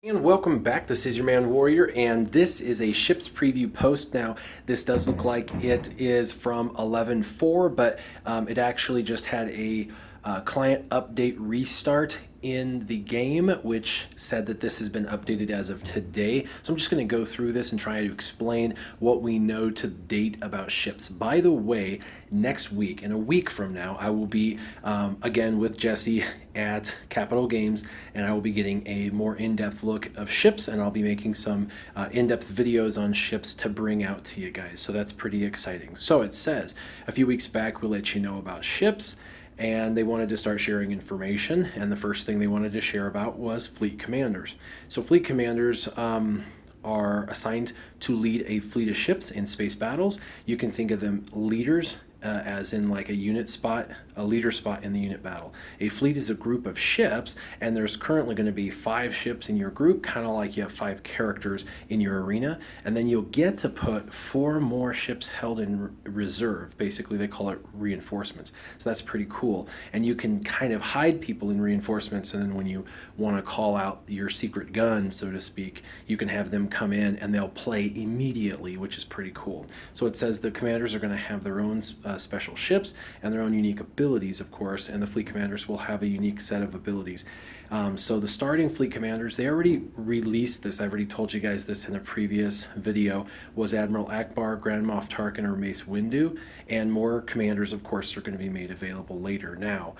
And welcome back. This is your man Warrior, and this is a ships preview post. Now, this does look like it is from 11.4, but it actually just had a client update restart in the game, which said that this has been updated as of today. So I'm just going to go through this and try to explain what we know to date about ships. By the way, next week, in a week from now, I will be again with Jesse at Capital Games, and I will be getting a more in-depth look of ships, and I'll be making some in-depth videos on ships to bring out to you guys. So that's pretty exciting. So it says a few weeks back, we'll let you know about ships, and they wanted to start sharing information, and the first thing they wanted to share about was fleet commanders. So fleet commanders are assigned to lead a fleet of ships in space battles. You can think of them leaders, as in like a unit spot, a leader spot in the unit battle. A fleet is a group of ships, and there's currently going to be 5 ships in your group, kind of like you have 5 characters in your arena, and then you'll get to put 4 more ships held in reserve. Basically, they call it reinforcements. So that's pretty cool. And you can kind of hide people in reinforcements, and then when you want to call out your secret gun, so to speak, you can have them come in and they'll play immediately, which is pretty cool. So it says the commanders are going to have their own special ships and their own unique abilities, of course, and the fleet commanders will have a unique set of abilities. So the starting fleet commanders, they already released this. I've already told you guys this in a previous video, was Admiral Akbar, Grand Moff Tarkin, or Mace Windu, and more commanders, of course, are going to be made available later. Now,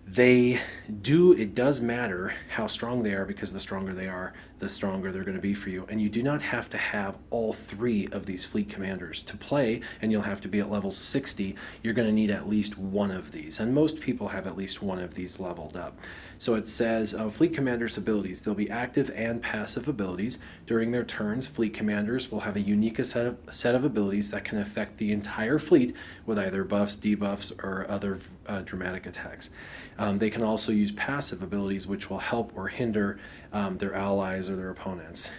it does matter how strong they are, because the stronger they are, the stronger they're going to be for you. And you do not have to have all 3 of these fleet commanders to play, and you'll have to be at level 60. You're going to need at least 1 of these, and most people have at least 1 of these leveled up. So it says fleet commanders' abilities. There'll be active and passive abilities. During their turns, fleet commanders will have a unique set of abilities that can affect the entire fleet with either buffs, debuffs, or other dramatic attacks. They can also use passive abilities, which will help or hinder their allies or their opponents.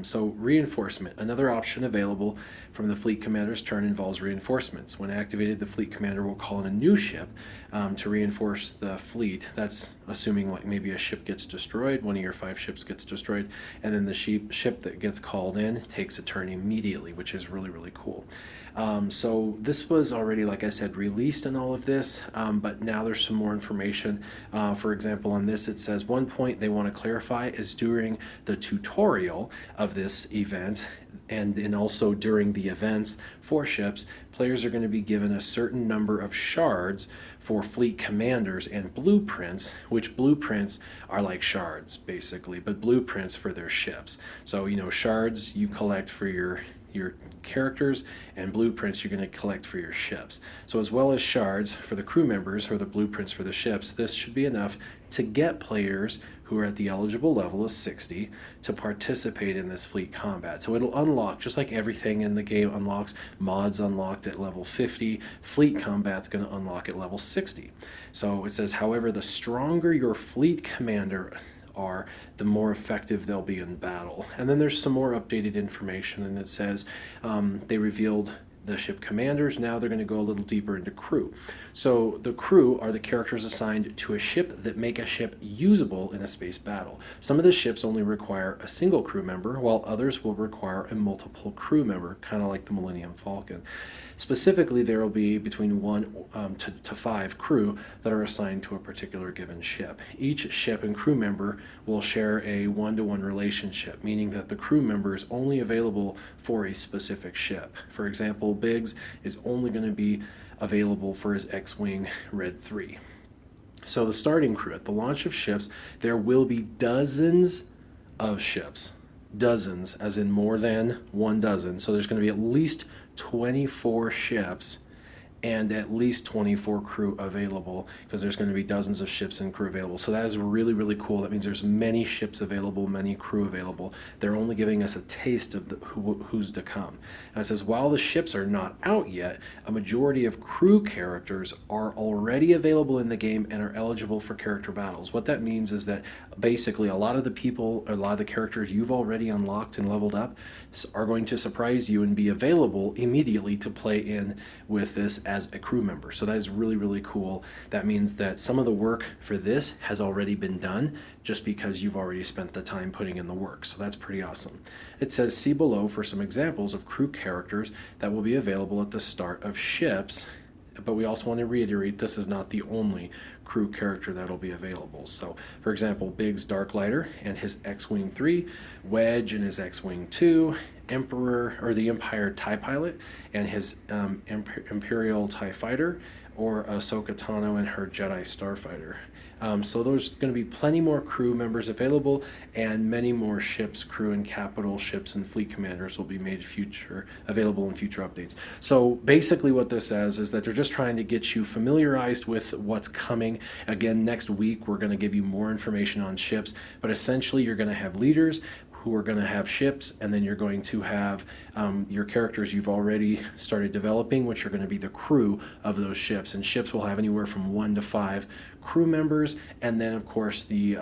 So reinforcement, another option available from the fleet commander's turn, involves reinforcements. When activated, the fleet commander will call in a new ship to reinforce the fleet. That's assuming like maybe a ship gets destroyed, one of your 5 ships gets destroyed, and then the ship that gets called in takes a turn immediately, which is really, really cool. So this was already, like I said, released in all of this, but now there's some more information. For example, on this it says one point they want to clarify is during the tutorial of this event, and then also during the events for ships, players are going to be given a certain number of shards for fleet commanders and blueprints, which blueprints are like shards basically, but blueprints for their ships. So, you know, shards you collect for your characters, and blueprints you're going to collect for your ships. So as well as shards for the crew members or the blueprints for the ships, this should be enough to get players who are at the eligible level of 60 to participate in this fleet combat. So it'll unlock, just like everything in the game unlocks, mods unlocked at level 50, fleet combat's going to unlock at level 60. So it says, however, the stronger your fleet commander are, the more effective they'll be in battle. And then there's some more updated information, and it says they revealed the ship commanders. Now they're going to go a little deeper into crew. So the crew are the characters assigned to a ship that make a ship usable in a space battle. Some of the ships only require a single crew member, while others will require a multiple crew member, kind of like the Millennium Falcon. Specifically, there will be between 1 to 5 crew that are assigned to a particular given ship. Each ship and crew member will share a 1-to-1 relationship, meaning that the crew member is only available for a specific ship. For example, Biggs is only going to be available for his X-Wing Red 3. So the starting crew, at the launch of ships, there will be dozens of ships. Dozens, as in more than 1 dozen. So there's going to be at least 24 ships and at least 24 crew available, because there's going to be dozens of ships and crew available. So that is really, really cool. That means there's many ships available, many crew available. They're only giving us a taste of who's to come. And it says, while the ships are not out yet, a majority of crew characters are already available in the game and are eligible for character battles. What that means is that basically a lot of the people, a lot of the characters you've already unlocked and leveled up are going to surprise you and be available immediately to play in with this as a crew member. So that is really, really cool. That means that some of the work for this has already been done just because you've already spent the time putting in the work. So that's pretty awesome. It says, see below for some examples of crew characters that will be available at the start of ships. But we also want to reiterate, this is not the only crew character that'll be available. So, for example, Biggs Darklighter and his X-Wing 3, Wedge and his X-Wing 2, Emperor or the Empire TIE Pilot and his Imperial TIE Fighter, or Ahsoka Tano and her Jedi Starfighter. So there's going to be plenty more crew members available, and many more ships, crew, and capital ships and fleet commanders will be made available in future updates. So basically what this says is that they're just trying to get you familiarized with what's coming. Again, next week we're going to give you more information on ships, but essentially you're going to have leaders who are going to have ships, and then you're going to have your characters you've already started developing, which are going to be the crew of those ships. And ships will have anywhere from 1 to 5 crew members, and then of course the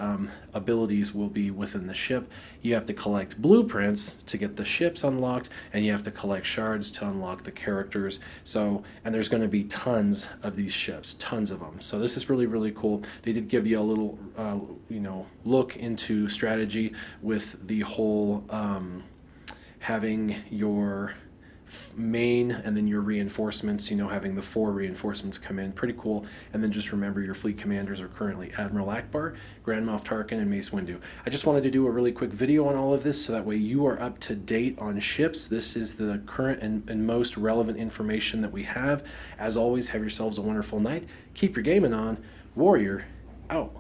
abilities will be within the ship. You have to collect blueprints to get the ships unlocked, and you have to collect shards to unlock the characters. So, and there's going to be tons of these ships, tons of them. So this is really, really cool. They did give you a little look into strategy with the whole having your main and then your reinforcements, having the 4 reinforcements come in. Pretty cool. And then just remember your fleet commanders are currently Admiral Akbar, Grand Moff Tarkin, and Mace Windu. I just wanted to do a really quick video on all of this so that way you are up to date on ships. This is the current and most relevant information that we have. As always, have yourselves a wonderful night. Keep your gaming on. Warrior out.